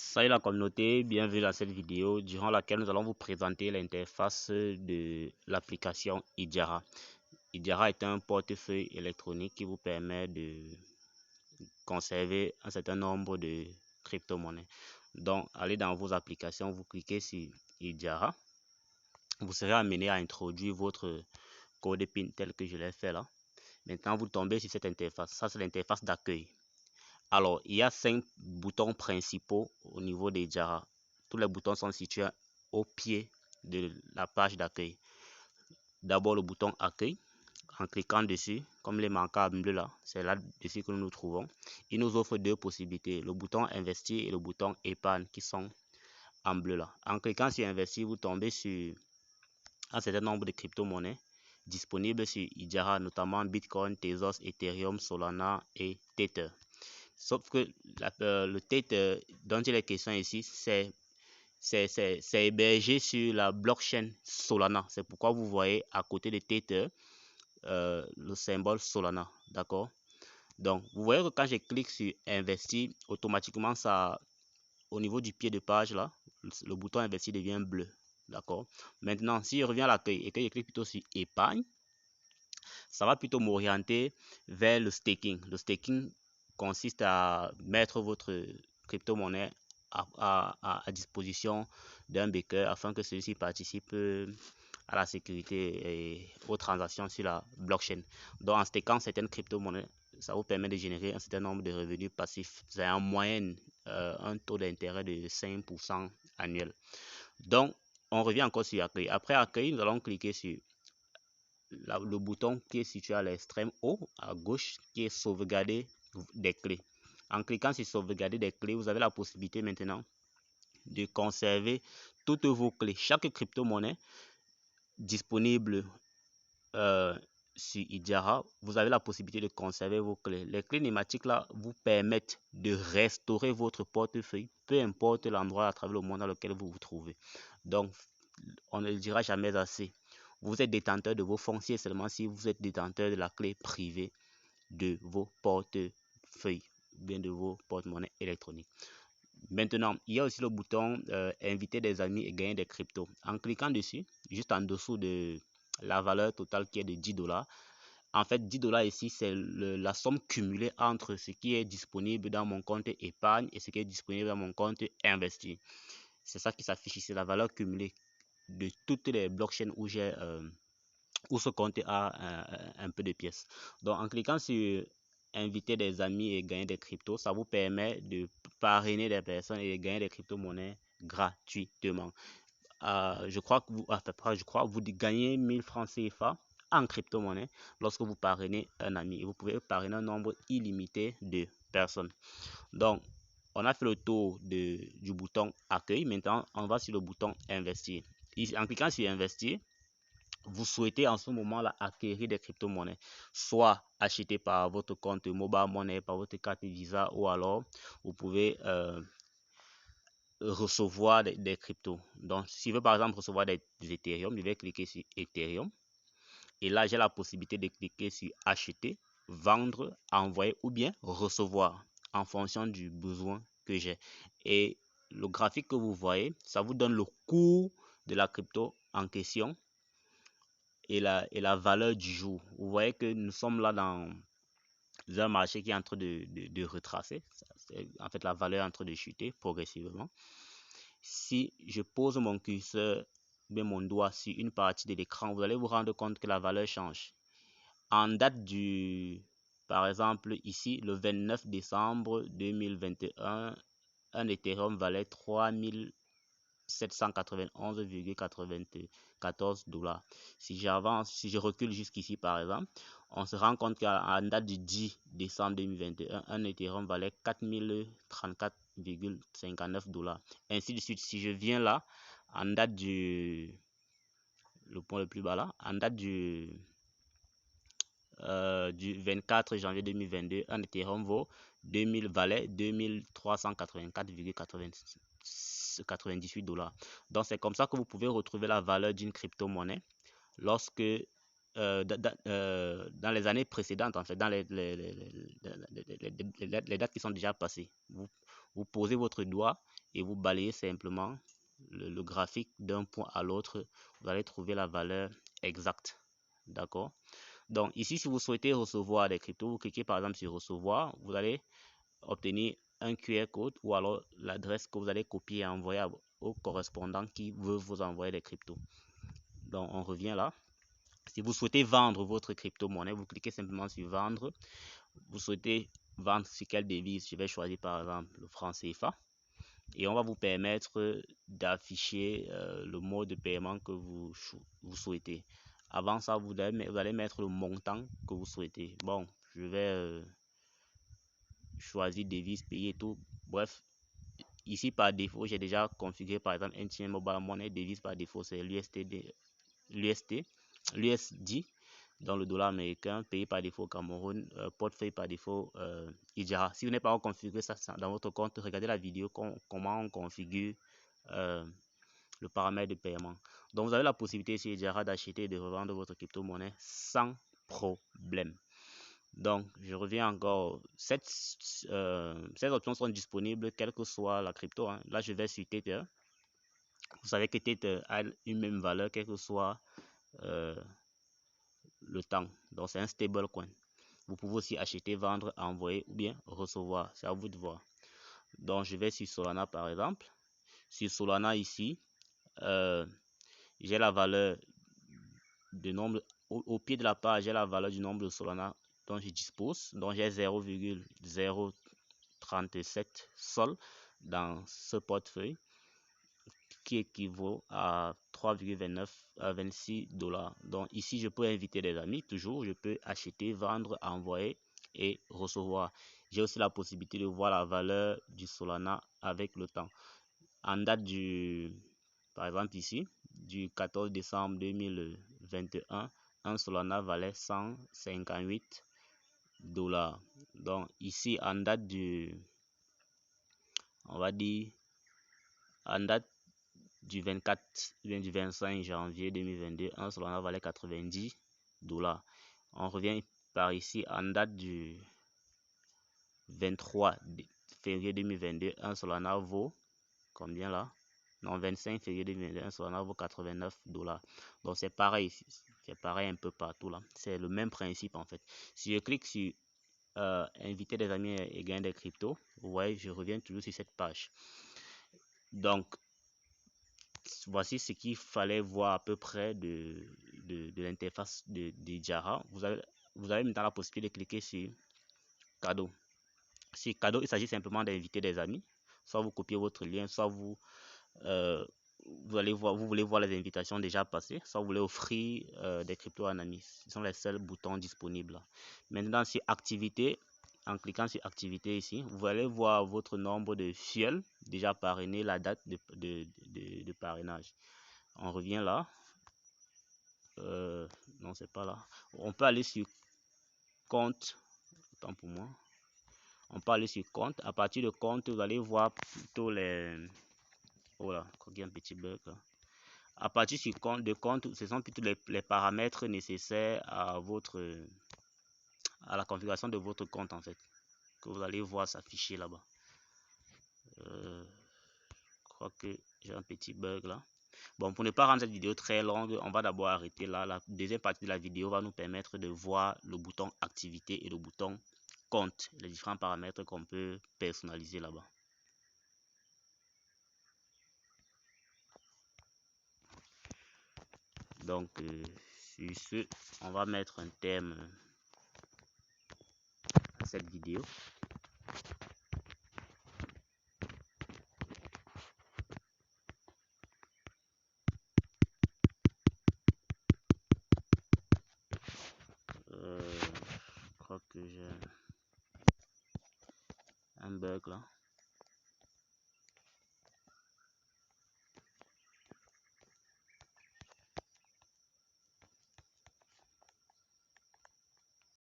Salut la communauté, bienvenue dans cette vidéo durant laquelle nous allons vous présenter l'interface de l'application Idjara. Idjara est un portefeuille électronique qui vous permet de conserver un certain nombre de crypto-monnaies. Donc, allez dans vos applications, vous cliquez sur Idjara. Vous serez amené à introduire votre code PIN tel que je l'ai fait là. Maintenant, vous tombez sur cette interface. Ça, c'est l'interface d'accueil. Alors, il y a 5 boutons principaux au niveau des Idjara. Tous les boutons sont situés au pied de la page d'accueil. D'abord, le bouton accueil. En cliquant dessus, comme les marqueurs en bleu là, c'est là-dessus que nous nous trouvons. Il nous offre deux possibilités, le bouton investir et le bouton épargne qui sont en bleu là. En cliquant sur investir, vous tombez sur un certain nombre de crypto-monnaies disponibles sur Idjara, notamment Bitcoin, Tezos, Ethereum, Solana et Tether. Sauf que le Tether dont il est question ici, c'est hébergé sur la blockchain Solana. C'est pourquoi vous voyez à côté de Tether le symbole Solana. D'accord? Donc, vous voyez que quand je clique sur investir, automatiquement, ça, au niveau du pied de page, là, le bouton investir devient bleu. D'accord? Maintenant, si je reviens à l'accueil et que je clique plutôt sur épargne, ça va plutôt m'orienter vers le staking. Le staking consiste à mettre votre crypto-monnaie à disposition d'un backer afin que celui-ci participe à la sécurité et aux transactions sur la blockchain. Donc en stackant certaines crypto-monnaies, ça vous permet de générer un certain nombre de revenus passifs. C'est en moyenne un taux d'intérêt de 5% annuel. Donc on revient encore sur accueil. Après accueil, nous allons cliquer sur le bouton qui est situé à l'extrême haut à gauche qui est sauvegarder des clés. En cliquant sur sauvegarder des clés, vous avez la possibilité maintenant de conserver toutes vos clés. Chaque crypto-monnaie disponible sur Idjara, vous avez la possibilité de conserver vos clés. Les clés pneumatiques là vous permettent de restaurer votre portefeuille, peu importe l'endroit à travers le monde dans lequel vous vous trouvez. Donc, on ne le dira jamais assez. Vous êtes détenteur de vos fonciers seulement si vous êtes détenteur de la clé privée de vos portefeuilles, bien de vos porte-monnaies électroniques. Maintenant, il y a aussi le bouton inviter des amis et gagner des cryptos. En cliquant dessus, juste en dessous de la valeur totale qui est de 10 $. En fait, 10 $ ici, c'est la somme cumulée entre ce qui est disponible dans mon compte épargne et ce qui est disponible dans mon compte investi. C'est ça qui s'affiche ici, la valeur cumulée de toutes les blockchains où ce compte a un peu de pièces. Donc en cliquant sur inviter des amis et gagner des cryptos, ça vous permet de parrainer des personnes et de gagner des crypto-monnaies gratuitement. Je crois que vous gagnez 1000 francs CFA en crypto-monnaie lorsque vous parrainez un ami. Et vous pouvez parrainer un nombre illimité de personnes. Donc, on a fait le tour du bouton accueil. Maintenant, on va sur le bouton investir. Ici, en cliquant sur investir, vous souhaitez en ce moment-là acquérir des crypto-monnaies, soit acheter par votre compte mobile money, par votre carte Visa, ou alors vous pouvez recevoir des cryptos. Donc, si je veux par exemple recevoir des Ethereum, je vais cliquer sur Ethereum. Et là, j'ai la possibilité de cliquer sur acheter, vendre, envoyer ou bien recevoir en fonction du besoin que j'ai. Et le graphique que vous voyez, ça vous donne le cours de la crypto en question et la valeur du jour. Vous voyez que nous sommes là dans un marché qui est en train de retracer. En fait, la valeur est en train de chuter progressivement. Si je pose mon curseur, bien mon doigt sur une partie de l'écran, vous allez vous rendre compte que la valeur change. En date par exemple, ici, le 29 décembre 2021, un Ethereum valait 3791,94 $. Si j'avance, si je recule jusqu'ici par exemple, on se rend compte qu'en date du 10 décembre 2021, un Ethereum valait 4034,59 $. Ainsi de suite, si je viens là, en date le point le plus bas là, en date du 24 janvier 2022, un Ethereum valait 2384,98 $. Donc c'est comme ça que vous pouvez retrouver la valeur d'une crypto-monnaie lorsque dans les années précédentes, en fait, dans les dates qui sont déjà passées. Vous posez votre doigt et vous balayez simplement le graphique d'un point à l'autre. Vous allez trouver la valeur exacte. D'accord? Donc ici, si vous souhaitez recevoir des cryptos, vous cliquez par exemple sur recevoir. Vous allez obtenir un QR code ou alors l'adresse que vous allez copier et envoyer au correspondant qui veut vous envoyer des cryptos. Donc on revient là. Si vous souhaitez vendre votre crypto-monnaie, vous cliquez simplement sur vendre. Vous souhaitez vendre sur quelle devise? Je vais choisir par exemple le franc CFA. Et on va vous permettre d'afficher le mode de paiement que vous souhaitez. Avant ça, vous allez mettre le montant que vous souhaitez. Bon, je vais choisir devise, payer et tout. Bref, ici par défaut, j'ai déjà configuré par exemple MTN Mobile Money. Devise par défaut, c'est l'USD, dans le dollar américain. Payé par défaut Cameroun, portefeuille par défaut Idjara. Si vous n'avez pas encore configuré ça dans votre compte, regardez la vidéo comment on configure le paramètre de paiement. Donc vous avez la possibilité chez Idjara d'acheter et de revendre votre crypto-monnaie sans problème. Donc je reviens encore, ces options sont disponibles quelle que soit la crypto, hein. Là je vais sur Tether. Vous savez que Tether a une même valeur quel que soit le temps. Donc c'est un stable coin. Vous pouvez aussi acheter, vendre, envoyer ou bien recevoir. C'est à vous de voir. Donc je vais sur Solana par exemple. Sur Solana ici, j'ai la valeur de nombre au pied de la page, j'ai la valeur du nombre de Solana dont je dispose. Donc j'ai 0,037 sol dans ce portefeuille qui équivaut à 3,26 $. Donc ici, je peux inviter des amis, toujours, je peux acheter, vendre, envoyer et recevoir. J'ai aussi la possibilité de voir la valeur du Solana avec le temps. En date par exemple ici, du 14 décembre 2021, un Solana valait 158 $. Donc ici, en date on va dire, en date du 24 du 25 janvier 2022, un Solana valait 90 $. On revient par ici en date du 23 février 2022, un Solana vaut combien là? Non, 25 février 2022, un Solana vaut 89 $. Donc c'est pareil, un peu partout là. C'est le même principe en fait. Si je clique sur inviter des amis et gagner des cryptos, vous voyez, je reviens toujours sur cette page. Donc voici ce qu'il fallait voir à peu près de l'interface de Idjara. Vous avez maintenant la possibilité de cliquer sur cadeau. Sur cadeau, il s'agit simplement d'inviter des amis. Soit vous copiez votre lien, soit vous voulez voir les invitations déjà passées, soit vous voulez offrir des cryptos à un ami. Ce sont les seuls boutons disponibles là. Maintenant sur activité, en cliquant sur activité ici, vous allez voir votre nombre de fioles déjà parrainé, la date de parrainage. On revient là. Non, c'est pas là. On peut aller sur compte. Autant pour moi. On peut aller sur compte. À partir de compte, vous allez voir plutôt les. Oh là, il y a un petit bug là. À partir sur compte, ce sont plutôt les paramètres nécessaires à la configuration de votre compte en fait, que vous allez voir s'afficher là-bas. Je crois que j'ai un petit bug là. Bon, pour ne pas rendre cette vidéo très longue, on va d'abord arrêter là. La deuxième partie de la vidéo va nous permettre de voir le bouton activité et le bouton compte, les différents paramètres qu'on peut personnaliser là-bas. Donc, sur ce, on va mettre un terme à cette vidéo. Je crois que j'ai un bug là.